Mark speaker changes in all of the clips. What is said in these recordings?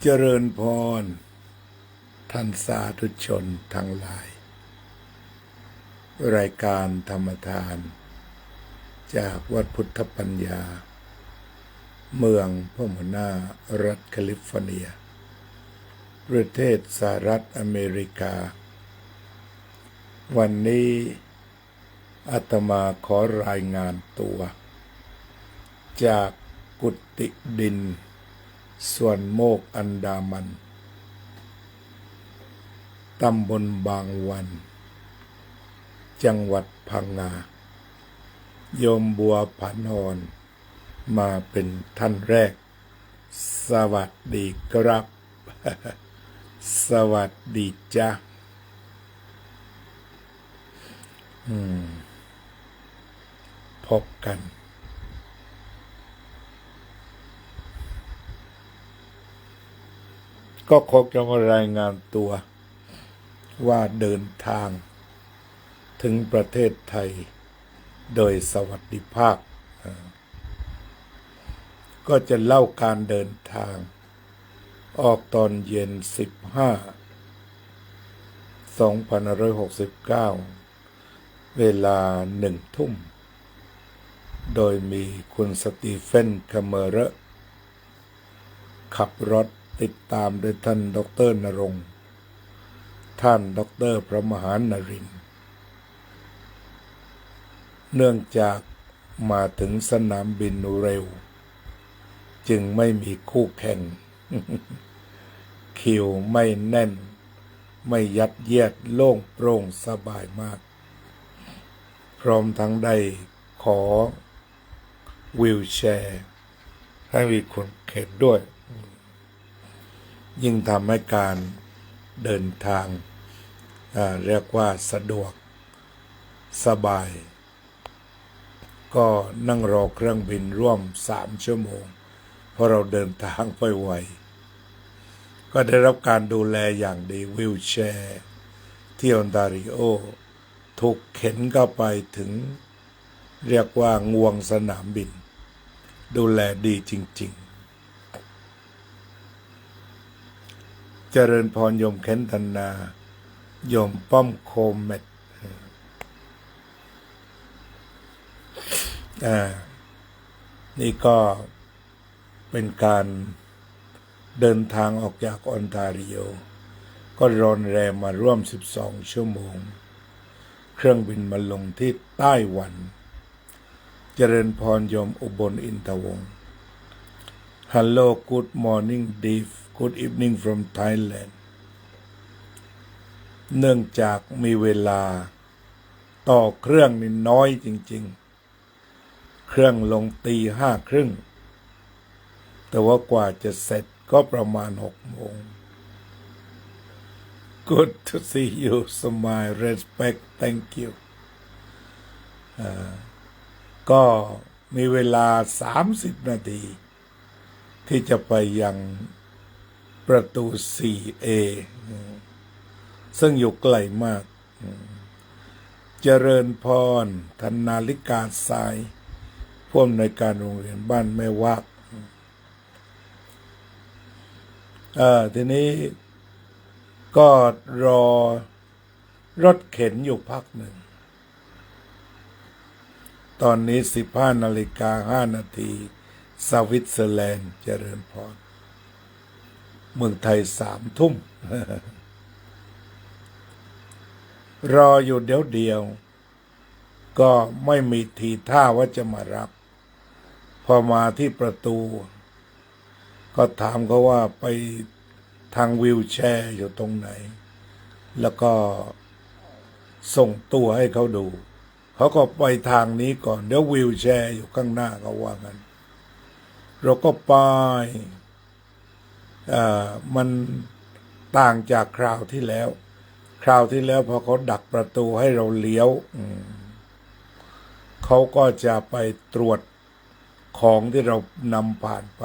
Speaker 1: เจริญพรท่านสาธุชนทั้งหลายรายการธรรมทานจากวัดพุทธปัญญาเมืองพะโมนารัฐแคลิฟอร์เนียประเทศสหรัฐอเมริกาวันนี้อาตมาขอรายงานตัวจากกุฏิดินส่วนโมกอันดามันตำบลบางวันจังหวัดพังงาโยมบัวผันอ่อนมาเป็นท่านแรกสวัสดีครับ สวัสดีจ้าพบกันก็คงจะมารายงานตัวว่าเดินทางถึงประเทศไทยโดยสวัสดิภาพก็จะเล่าการเดินทางออกตอนเย็น2569 เวลา1 ทุ่มโดยมีคุณสตีเฟนคาเมเรขับรถติดตามโดยท่านดร.ณรงค์ท่านดร.พระมหานรินทร์เนื่องจากมาถึงสนามบินเร็วจึงไม่มีคู่แข่ง คิวไม่แน่นไม่ยัดเยียดโล่งโปร่งสบายมากพร้อมทั้งได้ขอวีลแชร์ให้มีคนเข็นด้วยยิ่งทำให้การเดินทางเรียกว่าสะดวกสบายก็นั่งรอเครื่องบินร่วม3 ชั่วโมงเพราะเราเดินทางไปไวก็ได้รับการดูแลอย่างดีวีลแชร์ที่ออนทาริโอถูกเข็นเข้าไปถึงเรียกว่างวงสนามบินดูแลดีจริงๆเจริญพรโยมเคนธนาโยมป้อมโคมเมตนี่ก็เป็นการเดินทางออกจากออนทาริโอก็รอนแรมมาร่วม12 ชั่วโมงเครื่องบินมาลงที่ไต้หวันเจริญพรโยมอุบลอินทวงศ์ Hello good morning Deep good evening from Thailand เนื่องจากมีเวลาต่อเครื่องนี่น้อยจริงๆเครื่องลงตี 5:30แต่ว่ากว่าจะเสร็จก็ประมาณ6 โมง Good to see you smile respect thank you ก็มีเวลา30 นาทีที่จะไปยังประตู 4A ซึ่งอยู่ไกลมากเจริญพรธนาลิกาทรายผู้อำนวยการโรงเรียนบ้านแม่วากทีนี้ก็รอรถเข็นอยู่พักหนึ่งตอนนี้15:05 นาทีสวิตเซอร์แลนด์เจริญพรเมืองไทย3 ทุ่ม รออยู่เดียวก็ไม่มีทีท่าว่าจะมารับพอมาที่ประตูก็ถามเขาว่าไปทางวีลแชร์อยู่ตรงไหนแล้วก็ส่งตัวให้เขาดูเขาก็ไปทางนี้ก่อนเดี๋ยววีลแชร์อยู่ข้างหน้าเขาว่างั้นเราก็ไปมันต่างจากคราวที่แล้วพอเขาดักประตูให้เราเลี้ยวเขาก็จะไปตรวจของที่เรานำผ่านไป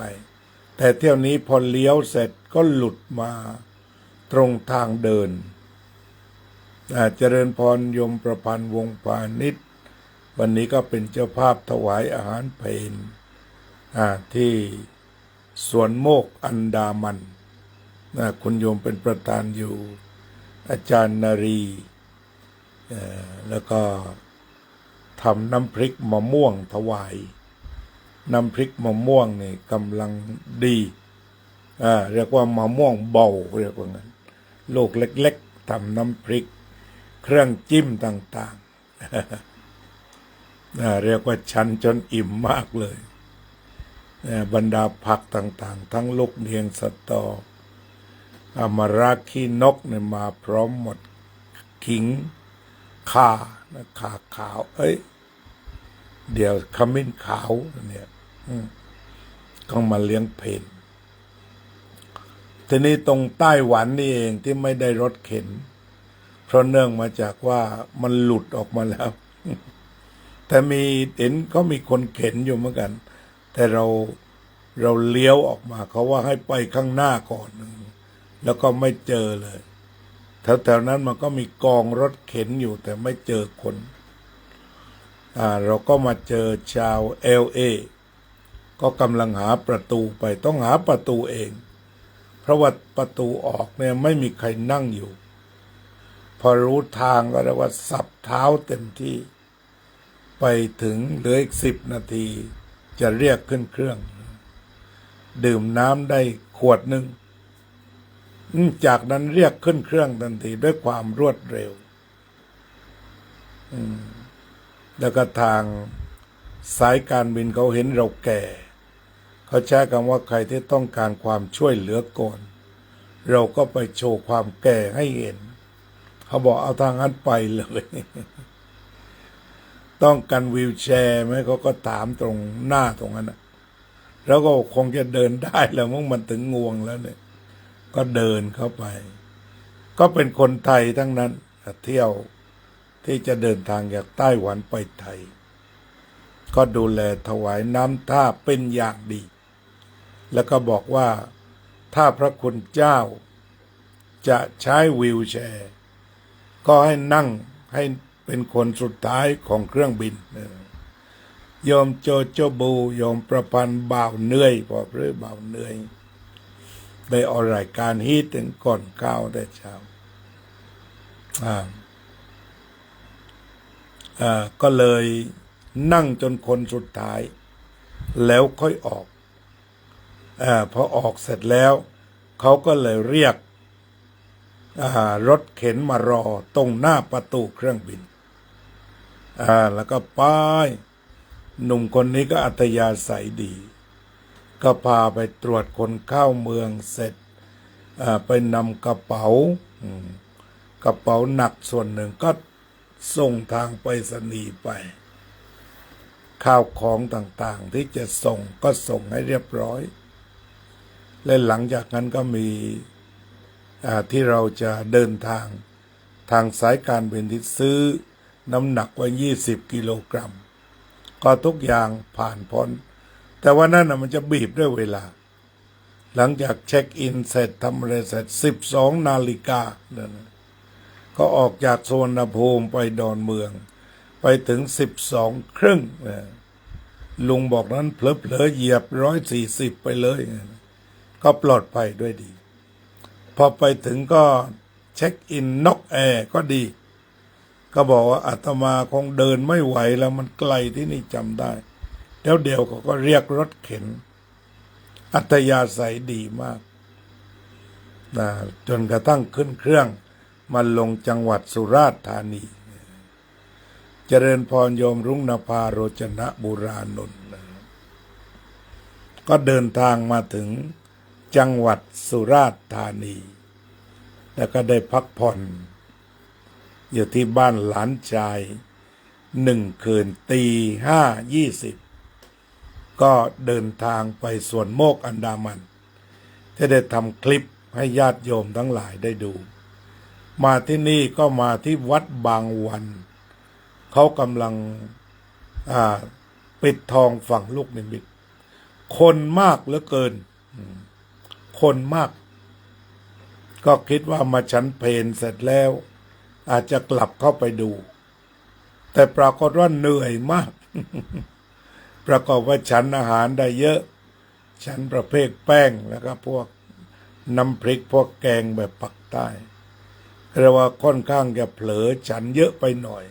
Speaker 1: แต่เที่ยวนี้พอเลี้ยวเสร็จก็หลุดมาตรงทางเดินเจริญพรยมประพันธ์วงศ์พาณิชย์วันนี้ก็เป็นเจ้าภาพถวายอาหารเพลที่สวนโมกอันดามัน คุณโยมเป็นประธานอยู่อาจารย์นารีแล้วก็ทำน้ำพริกมะม่วงถวายน้ำพริกมะม่วงนี่กำลังดีเรียกว่ามะม่วงเบาเรียกว่างั้นลูกเล็กๆทำน้ำพริกเครื่องจิ้มต่างๆเรียกว่าชันจนอิ่มมากเลยบรรดาผักต่างๆทั้งลูกเนียงสตออมราขี้นกเนี่ยมาพร้อมหมดขิงข่าข่าขาวเดี๋ยวขมิ้นขาวเนี่ยก็มาเลี้ยงเพลทีนี้ตรงไต้หวันนี่เองที่ไม่ได้รถเข็นเพราะเนื่องมาจากว่ามันหลุดออกมาแล้วแต่มีเห็นก็มีคนเข็นอยู่เหมือนกันแต่เราเลี้ยวออกมาเขาว่าให้ไปข้างหน้าก่อนแล้วก็ไม่เจอเลยแถวๆนั้นมันก็มีกองรถเข็นอยู่แต่ไม่เจอคนเราก็มาเจอชาว LA ก็กำลังหาประตูไปต้องหาประตูเองเพราะว่าประตูออกเนี่ยไม่มีใครนั่งอยู่พอรู้ทางก็เรียกว่าสับเท้าเต็มที่ไปถึงเหลืออีก10 นาทีจะเรียกขึ้นเครื่องดื่มน้ำได้ขวดหนึ่งจากนั้นเรียกขึ้นเครื่องทันทีด้วยความรวดเร็วแล้วก็ทางสายการบินเขาเห็นเราแก่เขาใช้คำว่าใครที่ต้องการความช่วยเหลือก่อนเราก็ไปโชว์ความแก่ให้เห็นเขาบอกเอาทางนั้นไปเลยต้องการวีลแชร์ไหมเขาก็ถามตรงหน้าตรงนั้นแล้วก็คงจะเดินได้แล้วมั้งมันถึงงวงแล้วเนี่ยก็เดินเข้าไปก็เป็นคนไทยทั้งนั้นเที่ยวที่จะเดินทางจากไต้หวันไปไทยก็ดูแลถวายน้ำท่าเป็นอย่างดีแล้วก็บอกว่าถ้าพระคุณเจ้าจะใช้วีลแชร์ก็ให้นั่งให้เป็นคนสุดท้ายของเครื่องบินโยมโจโจบูโยมประพันธ์บ่าวเหนื่อยพอหรือบ่าวเหนื่อยได้ออกรายการฮีทถึงก่อนก้าวแต่เช้าก็เลยนั่งจนคนสุดท้ายแล้วค่อยออกพอออกเสร็จแล้วเขาก็เลยเรียกรถเข็นมารอตรงหน้าประตูเครื่องบินแล้วก็ป้ายหนุ่มคนนี้ก็อัธยาศัยดีก็พาไปตรวจคนเข้าเมืองเสร็จไปนำกระเป๋าหนักส่วนหนึ่งก็ส่งทางไปรษณีย์ไปข้าวของต่างๆที่จะส่งก็ส่งให้เรียบร้อยและหลังจากนั้นก็มีที่เราจะเดินทางสายการบินที่ซื้อน้ำหนักไว้20 กิโลกรัมก็ทุกอย่างผ่านพ้นแต่ว่านั่นมันจะบีบด้วยเวลาหลังจากเช็คอินเสร็จทำอะไรเสร็จ12 นาฬิกาก็ออกจากสุวรรณภูมิไปดอนเมืองไปถึง12:30ลุงบอกนั้นเผลอๆเหยียบ140ไปเลยก็ปลอดภัยด้วยดีพอไปถึงก็เช็คอินนกแอร์ก็ดีก็บอกว่าอาตมาคงเดินไม่ไหวแล้วมันไกลที่นี่จำได้แล้วเดี๋ยวเขาก็เรียกรถเข็นอัธยาศัยดีมากจนกระทั่งขึ้นเครื่องมาลงจังหวัดสุราษฎร์ธานีเจริญพรโยมรุ่งนภาโรจนะบุรานุนก็เดินทางมาถึงจังหวัดสุราษฎร์ธานีแล้วก็ได้พักผ่อนอยู่ที่บ้านหลานชาย1 คืน05:20ก็เดินทางไปสวนโมกอันดามันที่ได้ทำคลิปให้ญาติโยมทั้งหลายได้ดูมาที่นี่ก็มาที่วัดบางวันเขากำลังปิดทองฝั่งลูกนิมิตคนมากเหลือเกินคนมากก็คิดว่ามาฉันเพลเสร็จแล้วอาจจะกลับเข้าไปดูแต่ปรากฏว่าเหนื่อยมาก ประกอบว่าฉันอาหารได้เยอะฉันประเภทแป้งแล้วก็พวก น้ำพริกพวกแกงแบบปักใต้เรียกว่าค่อนข้างจะเผลอฉันเยอะไปหน่อย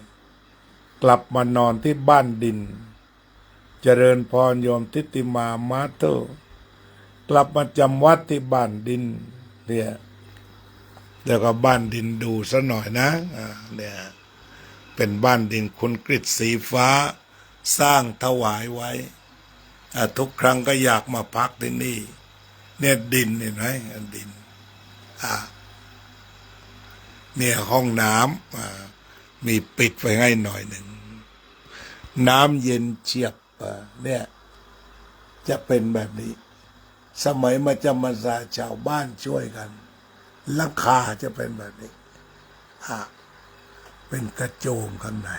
Speaker 1: กลับมานอนที่บ้านดิน เจริญพรโยมทิติมามาโตกลับมาจำวัดที่บ้านดินเนี่ยแล้วก็บ้านดินดูซะหน่อยนะเนี่ยเป็นบ้านดินคุณกฤษสีฟ้าสร้างถวายไว้ทุกครั้งก็อยากมาพักที่นี่เนี่ยดินเห็นไหมดินเนี่ยห้องน้ำมีปิดไว้ให้หน่อยหนึ่งน้ำเย็นเฉียบเนี่ยจะเป็นแบบนี้สมัยมาจำพรรษาชาวบ้านช่วยกันหลังคาจะเป็นแบบนี้เป็นกระโจมข้างใน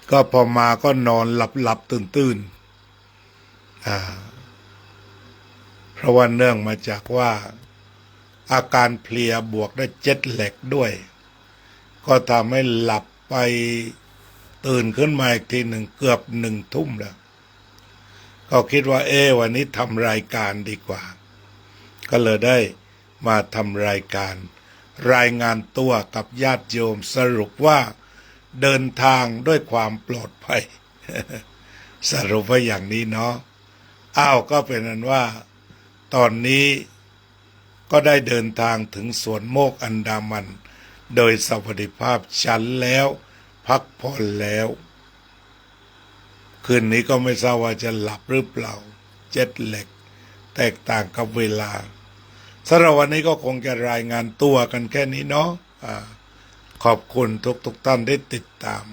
Speaker 1: ก็พอมาก็นอนหลับตื่นเพราะว่าเนื่องมาจากว่าอาการเพลียบวกด้วยเจ็ตแลกด้วยก็ทำให้หลับไปตื่นขึ้นมาอีกทีหนึ่งเกือบ1 ทุ่มแล้วก็คิดว่าวันนี้ทำรายการดีกว่าก็เลยได้มาทำรายการรายงานตัวกับญาติโยมสรุปว่าเดินทางด้วยความปลอดภัย สรุปว่าอย่างนี้เนาะก็เป็นนั้นว่าตอนนี้ก็ได้เดินทางถึงสวนโมกอันดามันโดยสวัสดิภาพฉันแล้วพักผ่อนแล้วคืนนี้ก็ไม่ทราบว่าจะหลับหรือเปล่าเจ็ตแลกแตกต่างกับเวลาสำหรับวันนี้ก็คงจะรายงานตัวกันแค่นี้เนาะขอบคุณทุกท่านได้ติดตาม